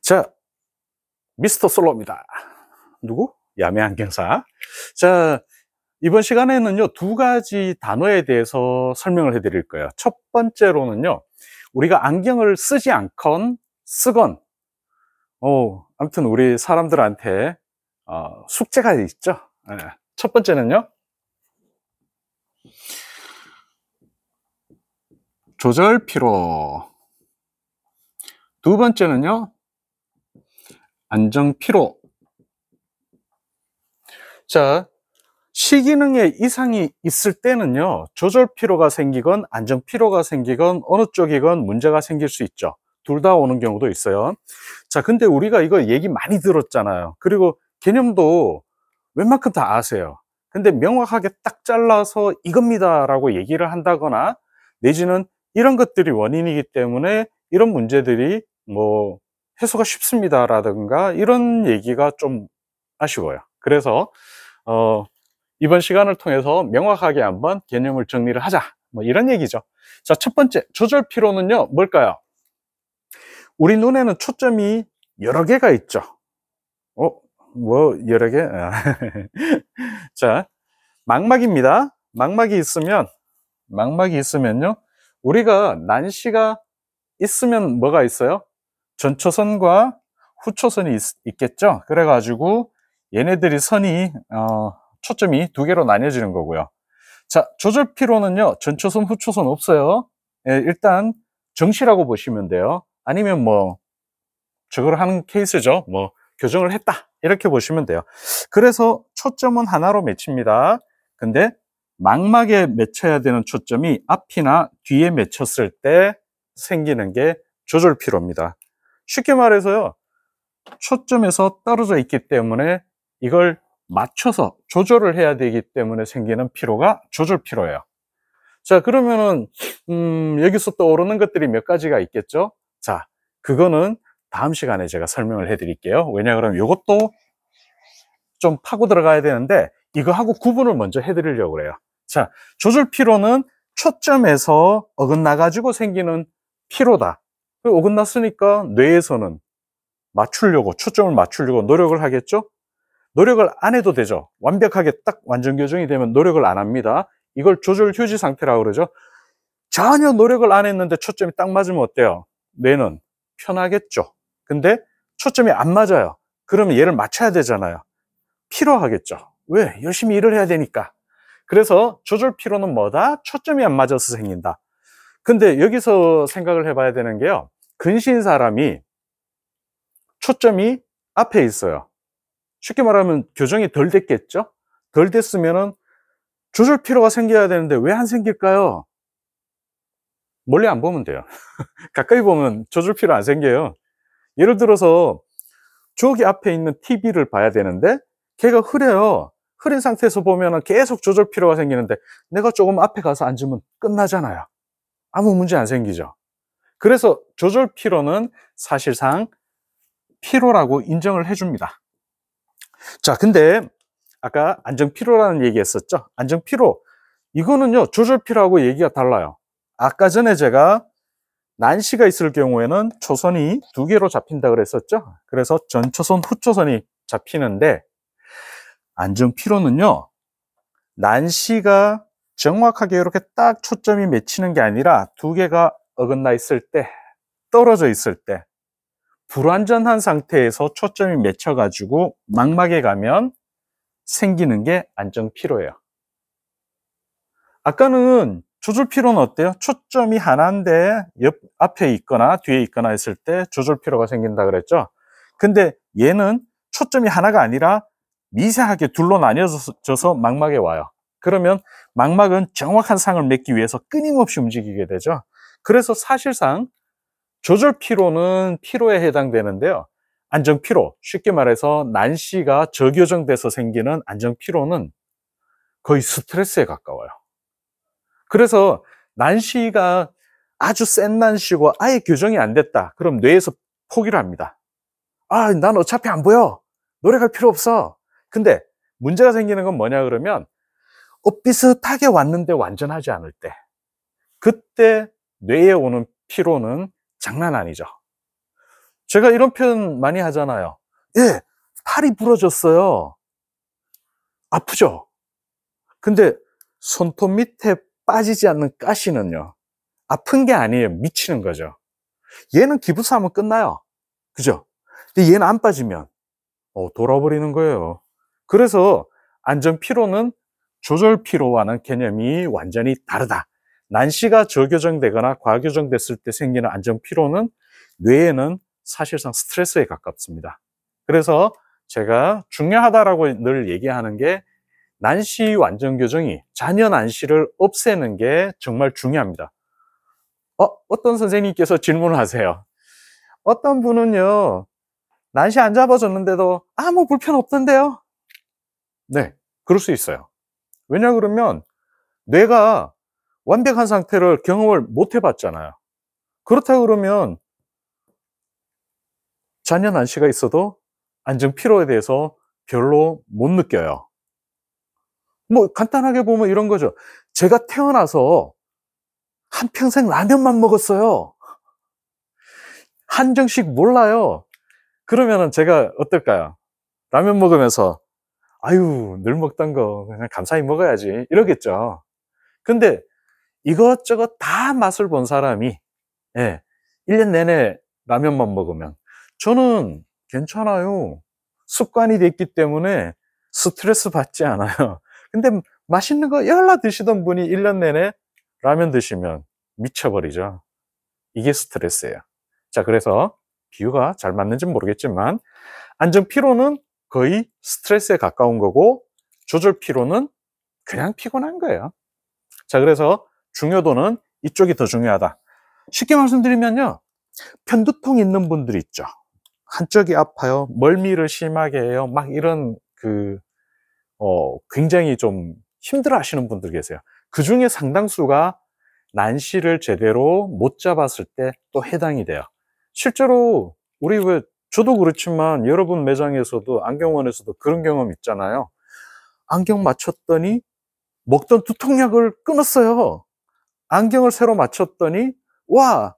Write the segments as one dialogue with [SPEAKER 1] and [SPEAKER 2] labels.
[SPEAKER 1] 자, 미스터 솔로입니다. 누구? 야매 안경사. 자, 이번 시간에는요, 두 가지 단어에 대해서 설명을 해드릴 거예요. 첫 번째로는요, 우리가 안경을 쓰지 않건 쓰건, 아무튼 우리 사람들한테 숙제가 있죠. 예. 첫 번째는요, 조절 피로. 두 번째는요, 안정 피로. 자, 시기능에 이상이 있을 때는요, 조절 피로가 생기건 안정 피로가 생기건 어느 쪽이건 문제가 생길 수 있죠. 둘 다 오는 경우도 있어요. 자, 근데 우리가 이거 얘기 많이 들었잖아요. 그리고 개념도 웬만큼 다 아세요. 근데 명확하게 딱 잘라서 이겁니다 라고 얘기를 한다거나 내지는 이런 것들이 원인이기 때문에 이런 문제들이 뭐 해소가 쉽습니다 라든가 이런 얘기가 좀 아쉬워요. 그래서 이번 시간을 통해서 명확하게 한번 개념을 정리를 하자, 뭐 이런 얘기죠. 자, 첫 번째 조절 피로는요 뭘까요? 우리 눈에는 초점이 여러 개가 있죠. 뭐 여러 개? 자, 망막입니다. 망막이 있으면요, 우리가 난시가 있으면 뭐가 있어요? 전초선과 후초선이 있겠죠. 그래가지고 얘네들이 초점이 두 개로 나뉘어지는 거고요. 자, 조절 피로는요, 전초선, 후초선 없어요. 예, 일단 정시라고 보시면 돼요. 아니면 뭐 저걸 하는 케이스죠. 뭐 교정을 했다 이렇게 보시면 돼요. 그래서 초점은 하나로 맺힙니다. 근데 망막에 맺혀야 되는 초점이 앞이나 뒤에 맺혔을 때 생기는 게 조절 피로입니다. 쉽게 말해서요, 초점에서 떨어져 있기 때문에 이걸 맞춰서 조절을 해야 되기 때문에 생기는 피로가 조절 피로예요. 자, 그러면은 여기서 떠오르는 것들이 몇 가지가 있겠죠. 자, 그거는 다음 시간에 제가 설명을 해 드릴게요. 왜냐 그러면 이것도 좀 파고 들어가야 되는데 이거하고 구분을 먼저 해 드리려고 그래요. 자, 조절 피로는 초점에서 어긋나 가지고 생기는 피로다. 어긋났으니까 뇌에서는 초점을 맞추려고 노력을 하겠죠. 노력을 안 해도 되죠. 완벽하게 딱 완전 교정이 되면 노력을 안 합니다. 이걸 조절 휴지 상태라고 그러죠. 전혀 노력을 안 했는데 초점이 딱 맞으면 어때요? 뇌는 편하겠죠. 근데 초점이 안 맞아요. 그러면 얘를 맞춰야 되잖아요. 피로하겠죠. 왜? 열심히 일을 해야 되니까. 그래서 조절 피로는 뭐다? 초점이 안 맞아서 생긴다. 근데 여기서 생각을 해봐야 되는 게요, 근시인 사람이 초점이 앞에 있어요. 쉽게 말하면 교정이 덜 됐겠죠? 덜 됐으면은 조절 피로가 생겨야 되는데 왜 안 생길까요? 멀리 안 보면 돼요. 가까이 보면 조절 피로 안 생겨요. 예를 들어서 저기 앞에 있는 TV를 봐야 되는데 걔가 흐려요. 흐린 상태에서 보면은 계속 조절 피로가 생기는데 내가 조금 앞에 가서 앉으면 끝나잖아요. 아무 문제 안 생기죠. 그래서 조절 피로는 사실상 피로라고 인정을 해줍니다. 자, 근데 아까 안정 피로라는 얘기 했었죠. 안정 피로, 이거는요 조절 피로하고 얘기가 달라요. 아까 전에 제가 난시가 있을 경우에는 초선이 두 개로 잡힌다 그랬었죠. 그래서 전초선, 후초선이 잡히는데 안정 피로는요, 난시가 정확하게 이렇게 딱 초점이 맺히는 게 아니라 두 개가 어긋나 있을 때, 떨어져 있을 때, 불완전한 상태에서 초점이 맺혀 가지고 망막에 가면 생기는 게 안정 피로예요. 아까는 조절 피로는 어때요? 초점이 하나인데 앞에 있거나 뒤에 있거나 했을 때 조절 피로가 생긴다 그랬죠. 근데 얘는 초점이 하나가 아니라 미세하게 둘로 나뉘어져서 망막에 와요. 그러면 망막은 정확한 상을 맺기 위해서 끊임없이 움직이게 되죠. 그래서 사실상 조절 피로는 피로에 해당되는데요, 안정 피로, 쉽게 말해서 난시가 저교정돼서 생기는 안정 피로는 거의 스트레스에 가까워요. 그래서 난시가 아주 센 난시고 아예 교정이 안 됐다, 그럼 뇌에서 포기를 합니다. 난 어차피 안 보여, 노력할 필요 없어. 근데 문제가 생기는 건 뭐냐 그러면 비슷하게 왔는데 완전하지 않을 때, 그때 뇌에 오는 피로는 장난 아니죠. 제가 이런 표현 많이 하잖아요. 예, 팔이 부러졌어요. 아프죠? 근데 손톱 밑에 빠지지 않는 가시는요, 아픈 게 아니에요. 미치는 거죠. 얘는 기부스하면 끝나요. 그죠? 근데 얘는 안 빠지면 돌아버리는 거예요. 그래서 안전피로는 조절피로와는 개념이 완전히 다르다. 난시가 저교정되거나 과교정됐을 때 생기는 안전피로는 뇌에는 사실상 스트레스에 가깝습니다. 그래서 제가 중요하다라고 늘 얘기하는 게 난시 완전 교정이 잔여 난시를 없애는 게 정말 중요합니다. 어떤 선생님께서 질문을 하세요. 어떤 분은요, 난시 안 잡아줬는데도 아무 불편 없던데요? 네, 그럴 수 있어요. 왜냐 그러면 뇌가 완벽한 상태를 경험을 못 해봤잖아요. 그렇다고 그러면 잔여 난시가 있어도 안정 피로에 대해서 별로 못 느껴요. 뭐 간단하게 보면 이런 거죠. 제가 태어나서 한평생 라면만 먹었어요. 한정식 몰라요. 그러면은 제가 어떨까요? 라면 먹으면서 아유, 늘 먹던 거 그냥 감사히 먹어야지 이러겠죠. 근데 이것저것 다 맛을 본 사람이, 예, 1년 내내 라면만 먹으면 저는 괜찮아요. 습관이 됐기 때문에 스트레스 받지 않아요. 근데 맛있는 거 열나 드시던 분이 1년 내내 라면 드시면 미쳐버리죠. 이게 스트레스예요. 자, 그래서 비유가 잘 맞는지 모르겠지만 안정 피로는 거의 스트레스에 가까운 거고 조절 피로는 그냥 피곤한 거예요. 자, 그래서 중요도는 이쪽이 더 중요하다. 쉽게 말씀드리면요, 편두통 있는 분들 있죠. 한쪽이 아파요, 멀미를 심하게 해요, 막 이런 굉장히 좀 힘들어 하시는 분들 계세요. 그 중에 상당수가 난시를 제대로 못 잡았을 때 또 해당이 돼요. 실제로 저도 그렇지만 여러분 매장에서도 안경원에서도 그런 경험 있잖아요. 안경 맞췄더니 먹던 두통약을 끊었어요. 안경을 새로 맞췄더니 와,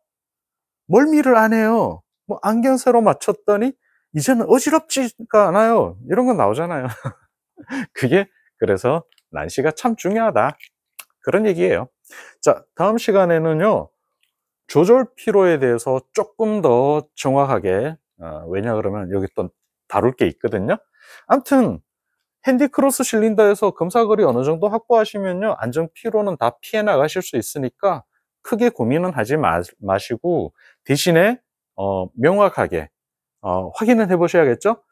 [SPEAKER 1] 멀미를 안 해요. 뭐 안경 새로 맞췄더니 이제는 어지럽지가 않아요. 이런 건 나오잖아요. 그게 그래서 난시가 참 중요하다, 그런 얘기예요. 자, 다음 시간에는요, 조절 피로에 대해서 조금 더 정확하게, 왜냐 그러면 여기 또 다룰 게 있거든요. 아무튼 핸디크로스 실린더에서 검사거리 어느 정도 확보하시면요, 안정 피로는 다 피해 나가실 수 있으니까 크게 고민은 하지 마시고 대신에 명확하게 확인을 해 보셔야겠죠.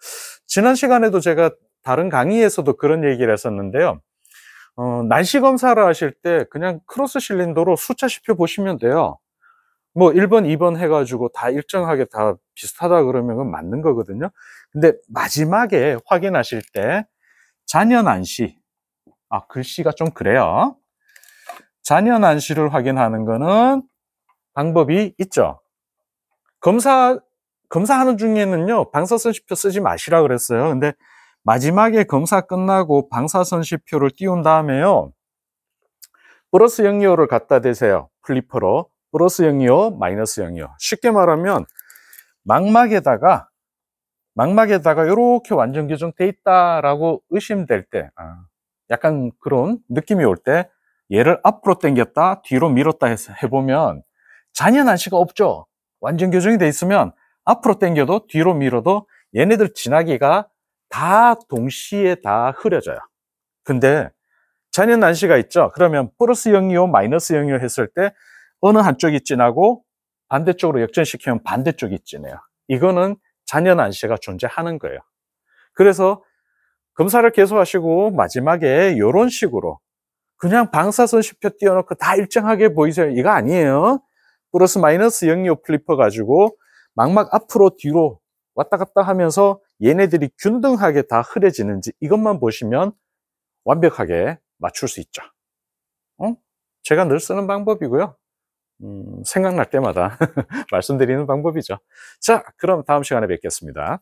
[SPEAKER 1] 지난 시간에도 제가 다른 강의에서도 그런 얘기를 했었는데요. 난시 검사를 하실 때 그냥 크로스 실린더로 숫자시켜 보시면 돼요. 뭐 1번, 2번 해가지고 다 일정하게 다 비슷하다 그러면 그건 맞는 거거든요. 근데 마지막에 확인하실 때 잔여 난시, 글씨가 좀 그래요. 잔여 난시를 확인하는 거는 방법이 있죠. 검사하는 중에는요, 방사선시표 쓰지 마시라 그랬어요. 근데 마지막에 검사 끝나고 방사선시표를 띄운 다음에요, 플러스 025를 갖다 대세요. 플리퍼로. 플러스 025, 마이너스 025. 쉽게 말하면 망막에다가 이렇게 완전 교정돼 있다라고 의심될 때, 약간 그런 느낌이 올 때 얘를 앞으로 당겼다 뒤로 밀었다 해서 해보면 잔여 난시가 없죠. 완전 교정이 돼 있으면 앞으로 당겨도 뒤로 밀어도 얘네들 진하기가 다 동시에 다 흐려져요. 근데 잔여 난시가 있죠. 그러면 플러스 025, 마이너스 025 했을 때 어느 한쪽이 진하고 반대쪽으로 역전시키면 반대쪽이 진해요. 이거는 잔여 난시가 존재하는 거예요. 그래서 검사를 계속 하시고 마지막에 이런 식으로 그냥 방사선시표 띄워놓고 다 일정하게 보이세요? 이거 아니에요. 플러스 마이너스 025 플리퍼 가지고 망막 앞으로 뒤로 왔다 갔다 하면서 얘네들이 균등하게 다 흐려지는지 이것만 보시면 완벽하게 맞출 수 있죠. 제가 늘 쓰는 방법이고요. 생각날 때마다 말씀드리는 방법이죠. 자, 그럼 다음 시간에 뵙겠습니다.